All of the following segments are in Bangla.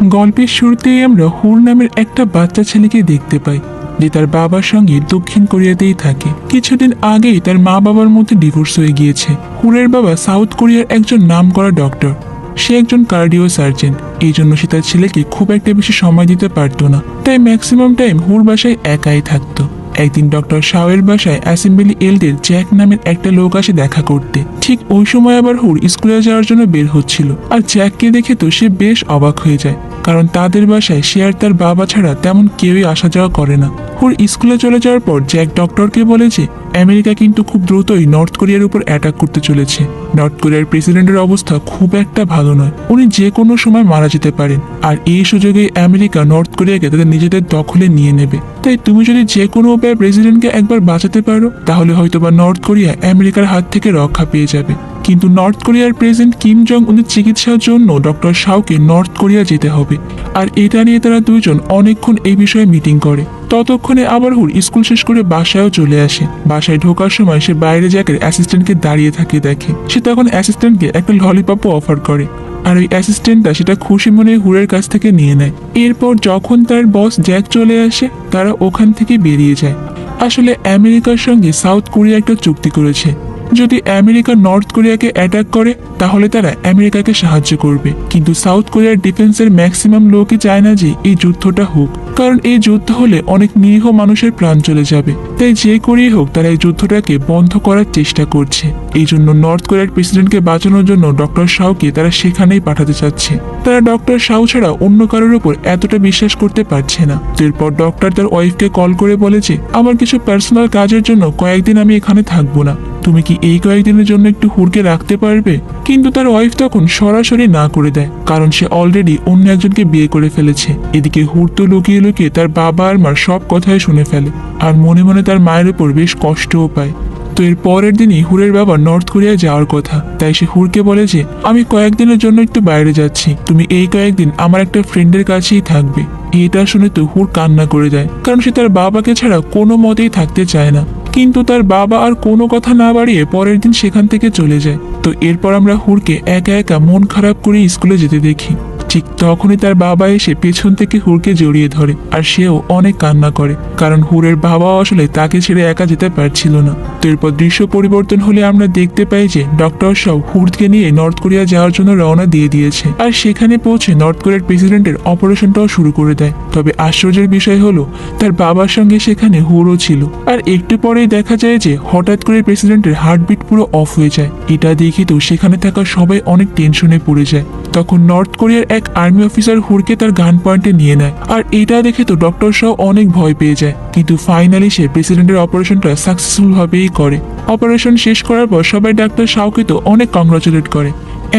গল্পের শুরুতেই আমরা হুর নামের একটা বাচ্চা ছেলেকে দেখতে পাই, যে তার বাবার সঙ্গে দক্ষিণ কোরিয়াতেই থাকে। কিছুদিন আগেই তার মা বাবার মধ্যে ডিভোর্স হয়ে গিয়েছে। হুরের বাবা সাউথ কোরিয়ার একজন নামকরা ডক্টর। সে একজন কার্ডিও সার্জন। এই জন্য সে তার ছেলেকে খুব একটা বেশি সময় দিতে পারতো না, তাই ম্যাক্সিমাম টাইম হুর বাসায় একাই থাকতো। একদিন ডক্টর শাওয়ের বাসায় অ্যাসেম্বলি এল্ডের জ্যাক নামের একটা লোক আসে দেখা করতে। ঠিক ওই সময় আবার হুর স্কুলে যাওয়ার জন্য বের হচ্ছিল, আর জ্যাককে দেখে তো সে বেশ অবাক হয়ে যায়, কারণ তাদের বাসায় সে আর তার বাবা ছাড়া তেমন কেউই আসা যাওয়া করে না। হুর স্কুলে চলে যাওয়ার পর জ্যাক ডক্টরকে বলে যে আমেরিকা কিন্তু খুব দ্রুতই নর্থ কোরিয়ার উপর অ্যাটাক করতে চলেছে। নর্থ কোরিয়ার প্রেসিডেন্টের অবস্থা খুব একটা ভালো নয়, উনি যে কোনো সময় মারা যেতে পারেন, আর এই সুযোগে আমেরিকা নর্থ কোরিয়াকে তাদের নিজেদের দখলে নিয়ে নেবে। তাই তুমি যদি যে কোনো উপায়ে প্রেসিডেন্টকে একবার বাঁচাতে পারো, তাহলে হয়তোবা নর্থ কোরিয়া আমেরিকার হাত থেকে রক্ষা পেয়ে যাবে। কিন্তু নর্থ কোরিয়ার প্রেসিডেন্ট কিম জং উনের চিকিৎসার জন্য ডক্টর শাওকে নর্থ কোরিয়া যেতে হবে, আর এটা নিয়ে তারা দুইজন অনেকক্ষণ এই বিষয়ে মিটিং করে। ততক্ষণে আবার হুর স্কুল শেষ করে বাসায়ও চলে আসে। বাসায় ঢোকার সময় সে বাইরে জ্যাকের অ্যাসিস্ট্যান্টকে দাঁড়িয়ে থাকে দেখে। সে তখন অ্যাসিস্ট্যান্টকে একটা ললিপপও অফার করে, আর ওই অ্যাসিস্ট্যান্টটা সেটা খুশি মনে হুরের কাছ থেকে নিয়ে নেয়। এরপর যখন তার বস জ্যাক চলে আসে, তারা ওখান থেকে বেরিয়ে যায়। আসলে আমেরিকার সঙ্গে সাউথ কোরিয়া একটা চুক্তি করেছে, যদি আমেরিকা নর্থ কোরিয়াকে অ্যাটাক করে তাহলে তারা আমেরিকাকে সাহায্য করবে। কিন্তু সাউথ কোরিয়ার ডিফেন্সের ম্যাক্সিমাম লোকই চায় না যে এই যুদ্ধটা হোক, কারণ এই যুদ্ধ হলে অনেক নিরীহ মানুষের প্রাণ চলে যাবে। তাই যে করেই হোক তারা এই যুদ্ধটাকে বন্ধ করার চেষ্টা করছে। এই জন্য নর্থ কোরিয়ার প্রেসিডেন্টকে বাঁচানোর জন্য ডক্টর শাওকে তারা সেখানেই পাঠাতে চাচ্ছে। তারা ডক্টর শাও ছাড়া অন্য কারোর উপর এতটা বিশ্বাস করতে পারছে না। এরপর ডক্টর তার ওয়াইফকে কল করে বলে যে আমার কিছু পার্সোনাল কাজের জন্য কয়েকদিন আমি এখানে থাকবো না, তুমি কি এই কয়েকদিনের জন্য একটু হুরকে রাখতে পারবে? কিন্তু তার ওয়াইফ তখন সরাসরি না করে দেয়, কারণ সে অলরেডি অন্য একজনকে বিয়ে করে ফেলেছে। এদিকে হুর তো লুকিয়ে লুকিয়ে তার বাবা আর মার সব কথাই শুনে ফেলে, আর মনে মনে তার মায়ের উপর বেশ কষ্টও পায়। তো এর পরের দিনই হুরের বাবা নর্থ কোরিয়ায় যাওয়ার কথা, তাই সে হুরকে বলে যে আমি কয়েকদিনের জন্য একটু বাইরে যাচ্ছি, তুমি এই কয়েকদিন আমার একটা ফ্রেন্ডের কাছেই থাকবে। এটা শুনে তো হুর কান্না করে দেয়, কারণ সে তার বাবাকে ছাড়া কোনো মতেই থাকতে চায় না। কিন্তু তার বাবা আর কোনো কথা না বাড়িয়ে পরের দিন সেখান থেকে চলে যায়। তো এরপর আমরা হুরকে একা একা মন খারাপ করে স্কুলে যেতে দেখি। ঠিক তখনই তার বাবা এসে পেছন থেকে হুরকে জড়িয়ে ধরে, আর সেও অনেক কান্না করে, কারণ হুরের বাবাও আসলে তাকে ছেড়ে একা যেতে পারছিল না। তো এরপর দৃশ্য পরিবর্তন হলে আমরা দেখতে পাই যে ডক্টর শাও হুরকে নিয়ে নর্থ কোরিয়া যাওয়ার জন্য রওনা দিয়ে দিয়েছে, আর সেখানে পৌঁছে নর্থ কোরিয়ার প্রেসিডেন্টের অপারেশনটাও শুরু করে দেয়। তবে আশ্চর্যের বিষয় হলো তার বাবার সঙ্গে সেখানে হুরও ছিল। আর একটু পরেই দেখা যায় যে হঠাৎ করে প্রেসিডেন্টের হার্টবিট পুরো অফ হয়ে যায়। এটা দেখে তো সেখানে থাকা সবাই অনেক টেনশনে পড়ে যায়। তখন নর্থ কোরিয়ার এক আর্মি অফিসার হুরকে তার গান পয়েন্টে নিয়ে নেয়, আর এটা দেখে তো ডক্টর শাও অনেক ভয় পেয়ে যায়। কিন্তু ফাইনালি সে প্রেসিডেন্টের অপারেশনটা সাকসেসফুল ভাবেই করে। অপারেশন শেষ করার পর সবাই ডাক্তার শাওকে তো অনেক কংগ্রাচুলেট করে,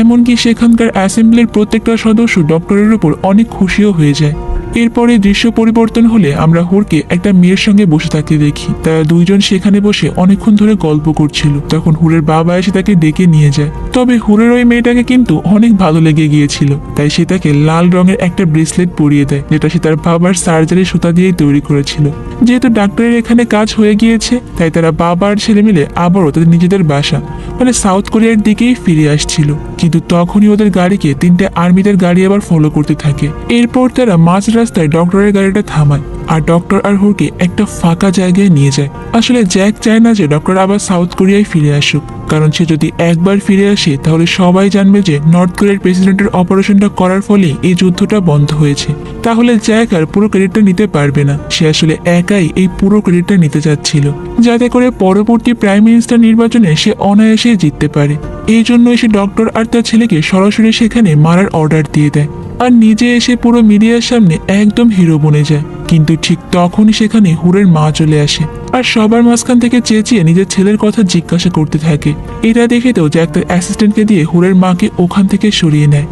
এমনকি সেখানকার অ্যাসেম্বলির প্রত্যেকটা সদস্য ডক্টরের উপর অনেক খুশিও হয়ে যায়। এরপরে দৃশ্য পরিবর্তন হলে আমরা হুরকে একটা মেয়ের সঙ্গে বসে থাকতে দেখি। তারা দুইজন সেখানে বসে অনেকক্ষণ ধরে গল্প করছিল। তখন হুরের বাবা এসে তাকে ডেকে নিয়ে যায়। তবে হুরের ওই মেয়েটাকে কিন্তু অনেক ভালো লেগে গিয়েছিল, তাই সে তাকে লাল রঙের একটা ব্রেসলেট পরিয়ে দেয়, যেটা সে তার বাবার সার্জারি সুতা দিয়েই তৈরি করেছিল। যেহেতু ডাক্তারের এখানে কাজ হয়ে গিয়েছে, তাই তারা বাবা আর ছেলে মিলে আবারও তাদের নিজেদের বাসা মানে সাউথ কোরিয়ার দিকেই ফিরে আসছিল। কিন্তু তখনই ওদের গাড়িকে তিনটে আর্মিদের গাড়ি আবার ফলো করতে থাকে। এরপর তারা মাঝ রাস্তায় ডক্টরের গাড়িটা থামায়, আর ডক্টর আর হুরকে একটা ফাঁকা জায়গায় নিয়ে যায়। আসলে জ্যাক চায় না যে ডক্টর আবার সাউথ কোরিয়ায় ফিরে আসুক, কারণ সে যদি একবার ফিরে আসে তাহলে সবাই জানবে যে নর্থ কোরিয়ার প্রেসিডেন্টের অপারেশনটা করার ফলে এই যুদ্ধটা বন্ধ হয়েছে। তাহলে জ্যাক আর পুরো ক্রেডিটটা নিতে পারবে না। সে আসলে একাই এই পুরো ক্রেডিটটা নিতে চাচ্ছিল, যাতে করে পরবর্তী প্রাইম মিনিস্টার নির্বাচনে সে অনায়াসে জিততে পারে। এই জন্যই সে ডক্টর আর তার ছেলেকে সরাসরি সেখানে মারার অর্ডার দিয়ে দেয়, আর নিজে এসে পুরো মিডিয়ার সামনে একদম হিরো বনে যায়। কিন্তু ঠিক তখনই সেখানে হুরের মা চলে আসে, আর সবার মাঝখান থেকে চেঁচিয়ে নিজের ছেলের কথা জিজ্ঞাসা করতে থাকে। এটা দেখে তো জ্যাক তার অ্যাসিস্ট্যান্টকে দিয়ে হুরের মাকে ওখান থেকে সরিয়ে নেয়।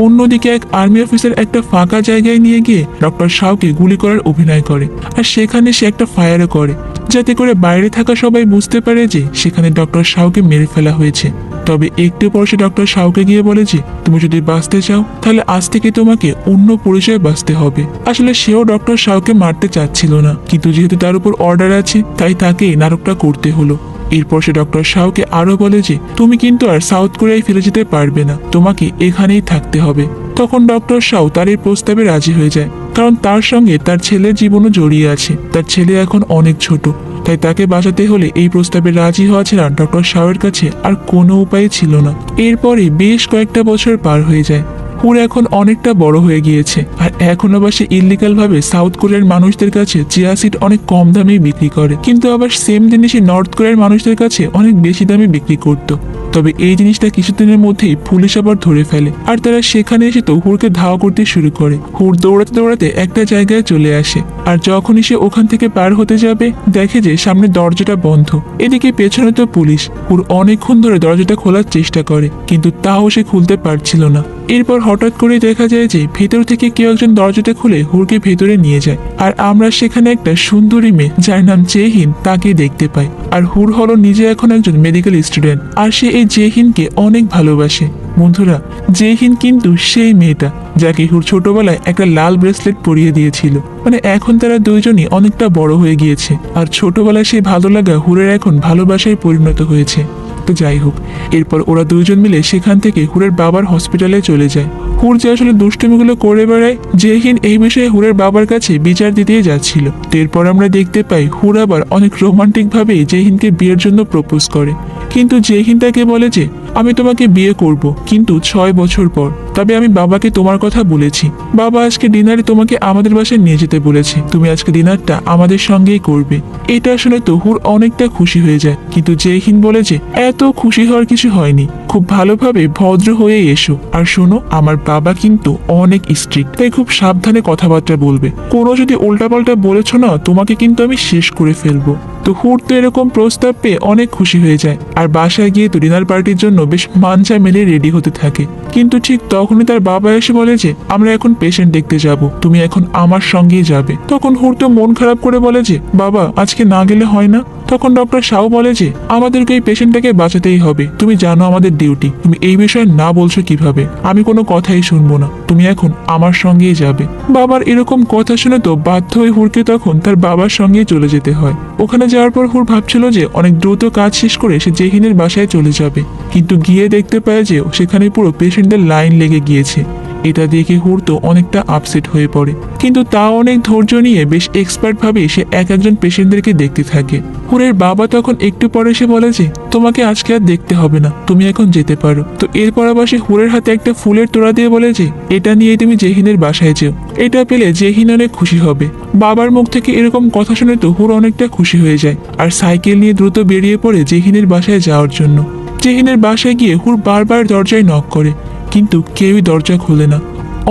অন্যদিকে এক আর্মি অফিসার একটা ফাঁকা জায়গায় নিয়ে গিয়ে ডক্টর শাওকে গুলি করার অভিনয় করে, আর সেখানে সে একটা ফায়ারও করে, যাতে করে বাইরে থাকা সবাই বুঝতে পারে যে সেখানে ডক্টর শাওকে মেরে ফেলা হয়েছে। তবে একটু পর সে ডক্টর শাওকে গিয়ে বলে যে তুমি যদি বাঁচতে চাও তাহলে আজ থেকে তোমাকে অন্য পরিচয়ে বাঁচতে হবে। আসলে সেও ডক্টর শাওকে মারতে চাচ্ছিল না, কিন্তু যেহেতু তার উপর অর্ডার আছে তাই তাকে নাটকটা করতে হলো। এরপর সে ডক্টর শাওকে আরো বলে যে তুমি কিন্তু আর সাউথ কোরিয়ায় ফিরে যেতে পারবে না, তোমাকে এখানেই থাকতে হবে। তখন ডক্টর শাও তার এই প্রস্তাবে রাজি হয়ে যায়, কারণ তার সঙ্গে তার ছেলের জীবনও জড়িয়ে আছে। তার ছেলে এখন অনেক ছোট, তাই তাকে বাঁচাতে হলে এই প্রস্তাবে রাজি হওয়া ছাড়া ডক্টর শাওয়ের কাছে আর কোনো উপায় ছিল না। এরপরে বেশ কয়েকটা বছর পার হয়ে যায়। হুর এখন অনেকটা বড় হয়ে গিয়েছে, আর এখন আবার সে ইলিগাল ভাবে সাউথ কোরিয়ার মানুষদের কাছে চিয়া সিড অনেক কম দামে বিক্রি করে, কিন্তু আবার সেম জিনিসই নর্থ কোরিয়ার মানুষদের কাছে অনেক বেশি দামে বিক্রি করত। তবে এই জিনিসটা কিছুদিনের মধ্যেই পুলিশ আবার ধরে ফেলে, আর তারা সেখানে এসে তো হুরকে ধাওয়া করতে শুরু করে। হুর দৌড়াতে দৌড়াতে একটা জায়গায় চলে আসে, আর যখনই সে ওখান থেকে পার হতে যাবে দেখে যে সামনে দরজাটা বন্ধ। এদিকে পেছনে তো পুলিশ। হুর অনেকক্ষণ ধরে দরজাটা খোলার চেষ্টা করে, কিন্তু তাও সে খুলতে পারছিল না। এরপর হঠাৎ করে দেখা যায় যে ভেতর থেকে কেউ একজন দরজাটা খুলে হুরকে ভেতরে নিয়ে যায়, আর আমরা সেখানে একটা সুন্দরী মেয়ে যার নাম জেহিন তাকে দেখতে পাই। আর হুর হলো নিজে এখন একজন মেডিকেল স্টুডেন্ট, আর সে এই জেহিনকে অনেক ভালোবাসে। বন্ধুরা, জেহিন কিন্তু সেই মেয়েটা যাকে হুর ছোটবেলায় একটা লাল ব্রেসলেট পরিয়ে দিয়েছিল। মানে এখন তারা দুইজনই অনেকটা বড় হয়ে গিয়েছে, আর ছোটবেলায় সেই ভালো লাগা হুরের এখন ভালোবাসায় পরিণত হয়েছে। তো যাই হোক, এরপর ওরা দুইজন মিলে সেখান থেকে হুরের বাবার হসপিটালে চলে যায়। হুর যে আসলে দুষ্টুমিগুলো করে বেড়ায়, জেহিন এই বিষয়ে হুরের বাবার কাছে বিচার দিতেই যাচ্ছিল। এরপর আমরা দেখতে পাই হুর আবার অনেক রোমান্টিক ভাবে জেহিনকে বিয়ের জন্য প্রপোজ করে, কিন্তু জেহিন তাকে বলে যে আমি তোমাকে বিয়ে করব, কিন্তু 6 বছর পর। তবে আমি বাবাকে তোমার কথা বলেছি, বাবা আজকে ডিনারে তোমাকে আমাদের বাসায় নিয়ে যেতে বলেছে, তুমি আজকে ডিনারটা আমাদের সঙ্গেই করবে। এটা শুনে তো হুর অনেকটা খুশি হয়ে যায়, কিন্তু জেহিন বলে যে এত খুশি হওয়ার কিছু হয়নি, খুব ভালোভাবে ভদ্র হয়ে এসো। আর শোনো, আমার বাবা কিন্তু অনেক স্ট্রিক্ট, তাই খুব সাবধানে কথাবার্তা বলবে, কোনো যদি উল্টাপাল্টা বলেছো না তোমাকে কিন্তু আমি শেষ করে ফেলবো। তো হুর তো এরকম প্রস্তাব পেয়ে অনেক খুশি হয়ে যায়, আর বাসায় গিয়ে তো ডিনার পার্টির জন্য বেশ মানসা মেলে রেডি হতে থাকে। কিন্তু ঠিক তখনই তার বাবা এসে বলে যে আমরা এখন পেশেন্ট দেখতে যাব, তুমি এখন আমার সঙ্গেই যাবে। তখন হুর তো মন খারাপ করে বলে যে বাবা আজকে না গেলে হয় না। তখন ডক্টর শাও বলে যে আমাদেরকে এই পেশেন্টটাকে বাঁচাতেই হবে, তুমি জানো আমাদের ডিউটি, তুমি এই বিষয়ে না বলছো কিভাবে? আমি কোনো কথাই শুনবো না, তুমি এখন আমার সঙ্গেই যাবে। বাবার এরকম কথা শুনে তো বাধ্য হয়ে হুরকে তখন তার বাবার সঙ্গেই চলে যেতে হয়। ওখানে যাওয়ার পর হুর ভাবছিল যে অনেক দ্রুত কাজ শেষ করে সে জেহিনের বাসায় চলে যাবে, কিন্তু গিয়ে দেখতে পায় যে সেখানে পুরো পেশেন্টদের লাইন লেগে গিয়েছে। এটা দেখে হুর তো অনেকটা আপসেট হয়ে পড়ে, কিন্তু তা অনেক ধৈর্য নিয়ে বেশ এক্সপার্ট ভাবে সে এক একজন পেশেন্টদেরকে দেখতে থাকে। হুরের বাবা তখন একটু পরে সে বলে যে তোমাকে আজকে আর দেখতে হবে না, তুমি এখন যেতে পারো। তো এরপর আবার সে হুরের হাতে একটা ফুলের তোড়া দিয়ে বলে যে এটা নিয়ে তুমি জেহিনের বাসায় যেও, এটা পেলে জেহিন অনেক খুশি হবে। বাবার মুখ থেকে এরকম কথা শুনে তো হুর অনেকটা খুশি হয়ে যায়, আর সাইকেল নিয়ে দ্রুত বেরিয়ে পড়ে জেহিনের বাসায় যাওয়ার জন্য। জেহিনের বাসায় গিয়ে হুর বারবার দরজায় নক করে, কিন্তু কেউই দরজা খোলে না।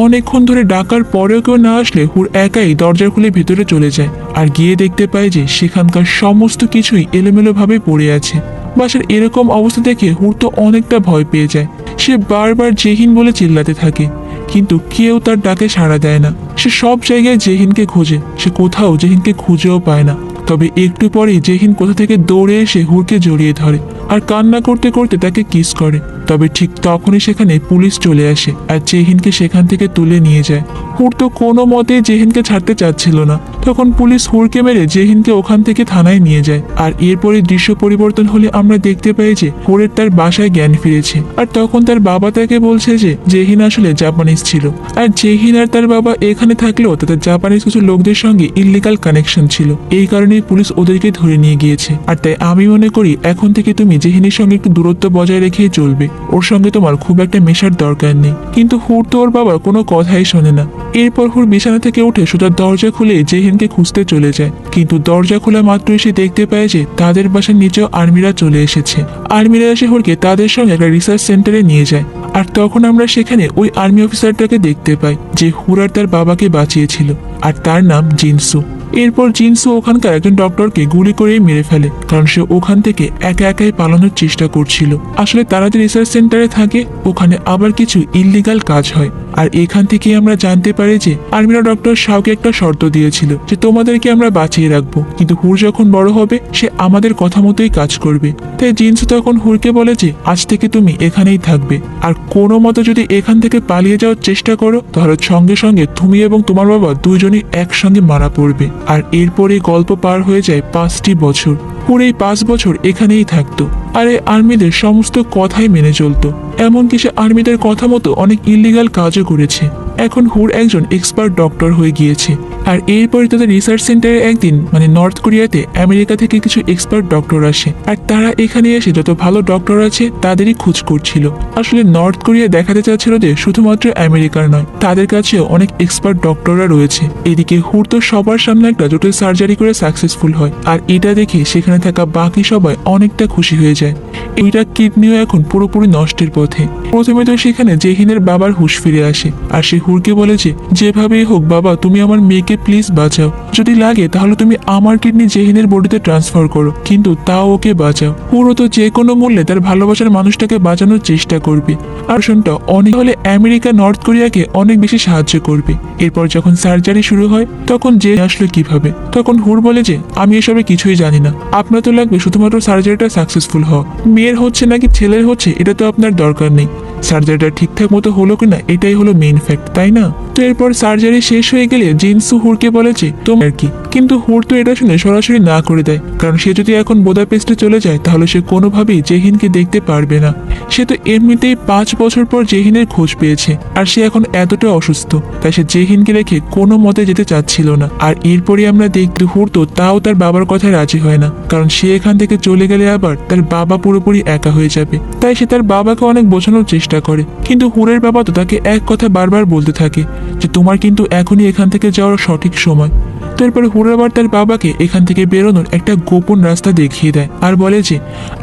অনেকক্ষণ ধরে ডাকার পরেও কেউ না আসলে হুর একাই দরজা খুলে ভেতরে চলে যায়, আর গিয়ে দেখতে পায় যে সেখানকার সমস্ত কিছুই এলোমেলোভাবে পড়ে আছে। বাসার এরকম অবস্থা দেখে হুর তো অনেকটা ভয় পেয়ে যায়। সে বারবার জেহিন বলে চিল্লাতে থাকে, কিন্তু কেউ তার ডাকে সাড়া দেয় না। সে সব জায়গায় জেহিনকে খোঁজে, সে কোথাও জেহিনকে খুঁজেও পায় না। তবে একটু পরেই জেহিন কোথা থেকে দৌড়ে এসে হুরকে জড়িয়ে ধরে, আর কান্না করতে করতে তাকে কিস করে। তবে ঠিক তখনই সেখানে পুলিশ চলে আসে, আর জেহিনকে সেখান থেকে তুলে নিয়ে যায়। হুর তো কোনো মতেই জেহিনকে ছাড়তে চাচ্ছিল না। তখন পুলিশ হুরকে মেরে জেহিনকে ওখান থেকে থানায় নিয়ে যায়। আর এরপরে দৃশ্য পরিবর্তন হলে আমরা দেখতে পাই যে হুরের তার বাসায় জ্ঞান ফিরেছে, আর তখন তার বাবা তাকে বলছে যে জেহিন আসলে জাপানিজ ছিল, আর জেহিন আর তার বাবা এখানে থাকলেও তাদের জাপানিজ কিছু লোকদের সঙ্গে ইললিগাল কানেকশন ছিল, এই কারণে পুলিশ ওদেরকে ধরে নিয়ে গিয়েছে। আর তাই আমি মনে করি এখন থেকে তুমি জেহিনের সঙ্গে একটু দূরত্ব বজায় রেখেই চলবে, ওর সঙ্গে তোমার খুব একটা মেশার দরকার নেই। কিন্তু হুর তো ওর বাবার কোনো কথাই শোনে না। এরপর হুর বিছানা থেকে উঠে সোজা দরজা খুলে জেহিনকে খুঁজতে চলে যায়, কিন্তু দরজা খোলা মাত্রই সে দেখতে পায় যে তাদের বাসার নিচেও আর্মিরা চলে এসেছে। আর্মিরা এসে হুরকে তাদের সঙ্গে একটা রিসার্চ সেন্টারে নিয়ে যায়, আর তখন আমরা সেখানে ওই আর্মি অফিসারটাকে দেখতে পাই যে হুর আর তার বাবাকে বাঁচিয়েছিল, আর তার নাম জিনসু। এরপর জিনসু ওখানকার একজন ডক্টরকে গুলি করে মেরে ফেলে, কারণ সে ওখান থেকে একা একাই পালানোর চেষ্টা করছিল। আসলে তারা যে রিসার্চ সেন্টারে থাকে ওখানে আবার কিছু ইললিগাল কাজ হয়, আর এখান থেকে আমরা জানতে পারি যে আর্মিরা ডক্টর শাওকে একটা শর্ত দিয়েছিল যে তোমাদেরকে আমরা বাঁচিয়ে রাখবো, কিন্তু হুর যখন বড় হবে সে আমাদের কথা মতোই কাজ করবে। তাই জিনসু তখন হুরকে বলে যে আজ থেকে তুমি এখানেই থাকবে, আর কোনো মতো যদি এখান থেকে পালিয়ে যাওয়ার চেষ্টা করো তাহলে সঙ্গে সঙ্গে তুমি এবং তোমার বাবা দুইজনই একসঙ্গে মারা পড়বে। আর এরপরে গল্প পার হয়ে যায় 5টি বছর। হুর এই 5 বছর এখানেই থাকতো। আর এই আর্মিদের সমস্ত কথাই মেনে চলতো। এমনকি সে আর্মিদের কথা মতো অনেক ইলিগাল কাজও করেছে। এখন হুর একজন এক্সপার্ট ডক্টর হয়ে গিয়েছে। আর এরপরে তাদের রিসার্চ সেন্টারে একদিন নর্থ কোরিয়াতে আমেরিকা থেকে কিছু এক্সপার্ট ডক্টর আসে, আর তারা এখানে এসে যত ভালো ডক্টর আছে তাদেরই খোঁজ করছিল। আসলে নর্থ কোরিয়া দেখাতে চাচ্ছিল যে শুধুমাত্র আমেরিকার নয়, তাদের কাছেও অনেক এক্সপার্ট ডক্টররা রয়েছে। এদিকে হুর তো সবার সামনে একটা জটিল সার্জারি করে সাকসেসফুল হয়, আর এটা দেখে সেখানে থাকা বাকি সবাই অনেকটা খুশি হয়ে যায়। এইটা কিডনিও এখন পুরোপুরি নষ্টের পথে। প্রথমে তো সেখানে জেহিনের বাবার হুঁশ ফিরে আসে, আর সে হুরকে বলে যে যেভাবেই হোক বাবা, তুমি আমার মেয়েকে প্লিজ বাঁচাও। যদি লাগে তাহলে তুমি আমার কিডনি জেহিনের বডিতে ট্রান্সফার করো, কিন্তু তাও ওকে বাঁচাও। হুরও তো যে কোনো মূল্যে তার ভালোবাসার মানুষটাকে বাঁচানোর চেষ্টা করবে। আর শুনটা অনেক হলে আমেরিকা নর্থ কোরিয়াকে অনেক বেশি সাহায্য করবে। এরপর যখন সার্জারি শুরু হয় তখন যে আসলো কিভাবে, তখন হুর বলে যে আমি এসবে কিছুই জানি না, আপনার তো লাগবে শুধুমাত্র সার্জারিটা সাকসেসফুল হওয়া। মেয়ের হচ্ছে নাকি ছেলের হচ্ছে এটা তো আপনার দরকার নেই, সার্জারিটা ঠিকঠাক মতো হলো কিনা এটাই হলো মেইন ফ্যাক্ট, তাই না? তো এরপর সার্জারি শেষ হয়ে গেলে জিনসু হুরকে বলেছে তোমার কি, কিন্তু হুর তো এটা শুনে সরাসরি না করে দেয়, কারণ সে যদি এখন বুদাপেস্টে চলে যায় তাহলে সে কোনোভাবেই জেহিনকে দেখতে পারবে না। সে তো এমনিতেই 5 বছর পর জেহিনের খোঁজ পেয়েছে, আর সে এখন এতটা অসুস্থ, তাই সে জেহিনকে রেখে কোনো মতে যেতে চাচ্ছিল না। আর এরপরে আমরা দেখতে হুর তো তাও তার বাবার কথায় রাজি হয় না, কারণ সে এখান থেকে চলে গেলে আবার তার বাবা পুরোপুরি একা হয়ে যাবে। তাই সে তার বাবাকে অনেক বোঝানোর চেষ্টা করে, কিন্তু হুরের বাবা তো তাকে এক কথা বারবার বলতে থাকে যে তোমার কিন্তু এখনই এখান থেকে যাওয়ার সঠিক সময়। তো এরপরে হুরের আবার তার বাবাকে এখান থেকে বেরোনোর একটা গোপন রাস্তা দেখিয়ে দেয়, আর বলে যে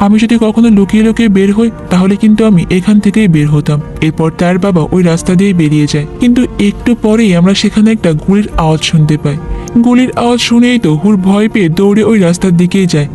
আমি যদি কখনো লুকিয়ে লুকিয়ে বের হই তাহলে কিন্তু আমি এখান থেকেই বের হতাম। এরপর তার বাবা ওই রাস্তা দিয়ে বেরিয়ে যায়, কিন্তু একটু পরেই আমরা সেখানে একটা গুলির আওয়াজ শুনতে পাই। গুলির আওয়াজ শুনেই তো হুর ভয় পেয়ে দৌড়ে ওই রাস্তার দিকেই যায়,